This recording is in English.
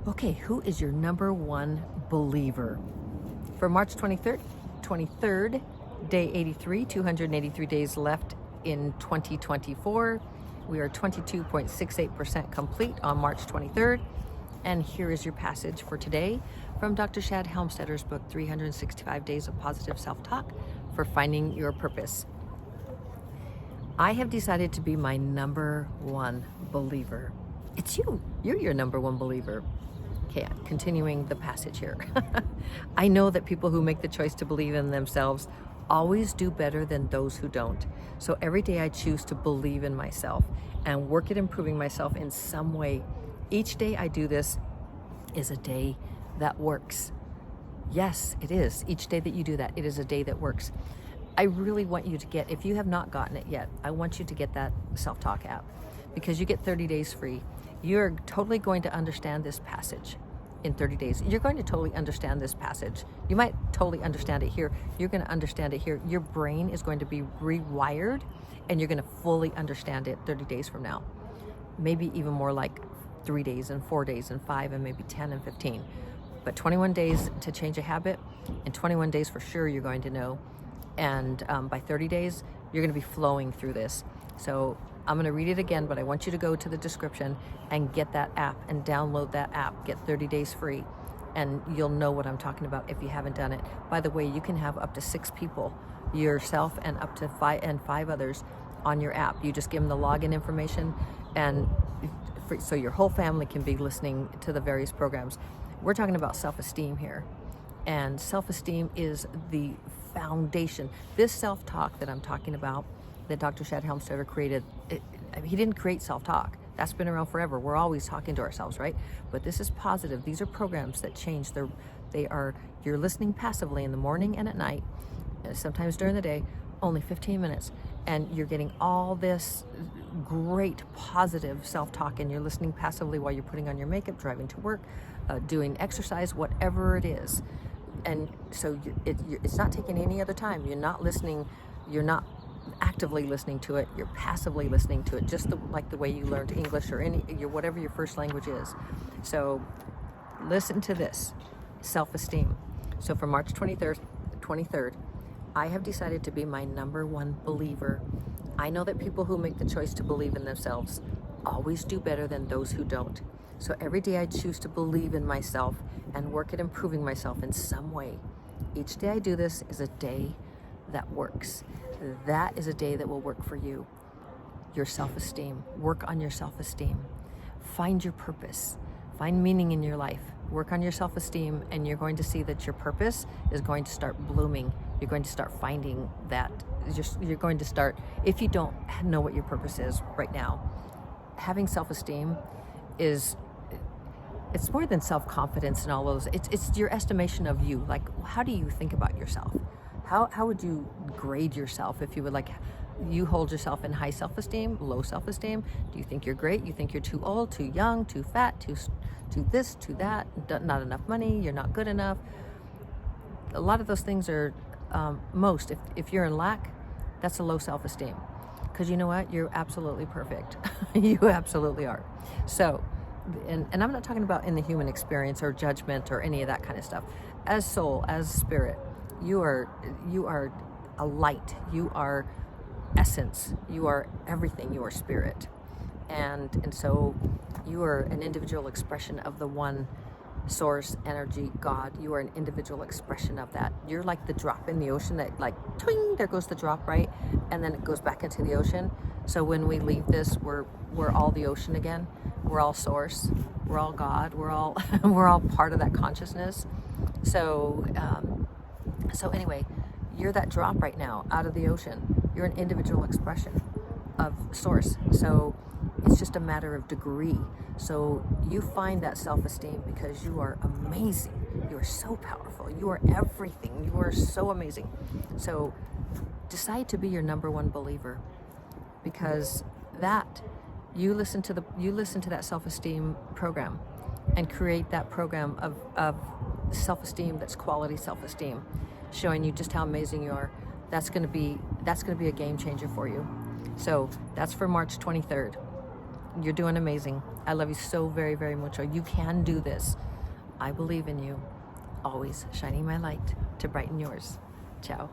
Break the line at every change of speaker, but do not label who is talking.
Okay, who is your number one believer? For March 23rd, day 83, 283 days left in 2024. We are 22.68% complete on March 23rd. And here is your passage for today from Dr. Shad Helmstetter's book, 365 Days of Positive Self-Talk for Finding Your Purpose. I have decided to be my number one believer. It's you. You're your number one believer. Okay, continuing the passage here. I know that people who make the choice to believe in themselves always do better than those who don't. So every day I choose to believe in myself and work at improving myself in some way. Each day I do this is a day that works. Yes, it is. Each day that you do that, it is a day that works. I really want you to get, if you have not gotten it yet, I want you to get that self-talk app because you get 30 days free. You're totally going to understand this passage in 30 days. You're going to totally understand this passage. You might totally understand it here. You're going to understand it here. Your brain is going to be rewired and you're going to fully understand it 30 days from now. Maybe even more like 3 days and 4 days and 5 and maybe 10 and 15. But 21 days to change a habit, in 21 days for sure you're going to know. And by 30 days, you're going to be flowing through this. So I'm going to read it again, but I want you to go to the description and get that app and download that app. Get 30 days free, and you'll know what I'm talking about if you haven't done it. By the way, you can have up to 6 people, yourself and up to 5 others on your app. You just give them the login information, and so your whole family can be listening to the various programs. We're talking about self-esteem here. And self-esteem is the foundation. This self-talk that I'm talking about, that Dr. Shad Helmstetter created, he didn't create self-talk. That's been around forever. We're always talking to ourselves, right? But this is positive. These are programs that change. You're listening passively in the morning and at night, sometimes during the day, only 15 minutes. And you're getting all this great positive self-talk, and you're listening passively while you're putting on your makeup, driving to work, doing exercise, whatever it is. And so it's not taking any other time. You're not listening. You're not actively listening to it. You're passively listening to it, just like the way you learned English or whatever your first language is. So listen to this, self-esteem. So for March 23rd, I have decided to be my number one believer. I know that people who make the choice to believe in themselves always do better than those who don't. So every day I choose to believe in myself and work at improving myself in some way. Each day I do this is a day that works. That is a day that will work for you. Your self-esteem. Work on your self-esteem. Find your purpose. Find meaning in your life. Work on your self-esteem, and you're going to see that your purpose is going to start blooming. You're going to start finding that. You're going to start, if you don't know what your purpose is right now, having self-esteem it's more than self-confidence and all those. It's your estimation of you. Like, how do you think about yourself? How would you grade yourself if you would, like, you hold yourself in high self-esteem, low self-esteem? Do you think you're great? You think you're too old, too young, too fat, too this, too that, not enough money, you're not good enough? A lot of those things are, if you're in lack, that's a low self-esteem. Because you know what? You're absolutely perfect. You absolutely are. So, and I'm not talking about in the human experience or judgment or any of that kind of stuff. As soul, as spirit, you are a light. You are essence. You are everything. You are spirit. And so you are an individual expression of the one source, energy, God. You are an individual expression of that. You're like the drop in the ocean that, like, twing, there goes the drop, right? And then it goes back into the ocean. So when we leave this, we're all the ocean again. We're all source. We're all God. We're all we're all part of that consciousness. So anyway, you're that drop right now out of the ocean. You're an individual expression of source. So it's just a matter of degree. So you find that self-esteem because you are amazing. You are so powerful. You are everything. You are so amazing. So decide to be your number one believer, because you listen to that self-esteem program and create that program of self-esteem that's quality self-esteem, showing you just how amazing you are. That's going to be a game changer for you. So that's for March 23rd. You're doing amazing. I love you so very, very much. You can do this. I believe in you. Always shining my light to brighten yours. Ciao.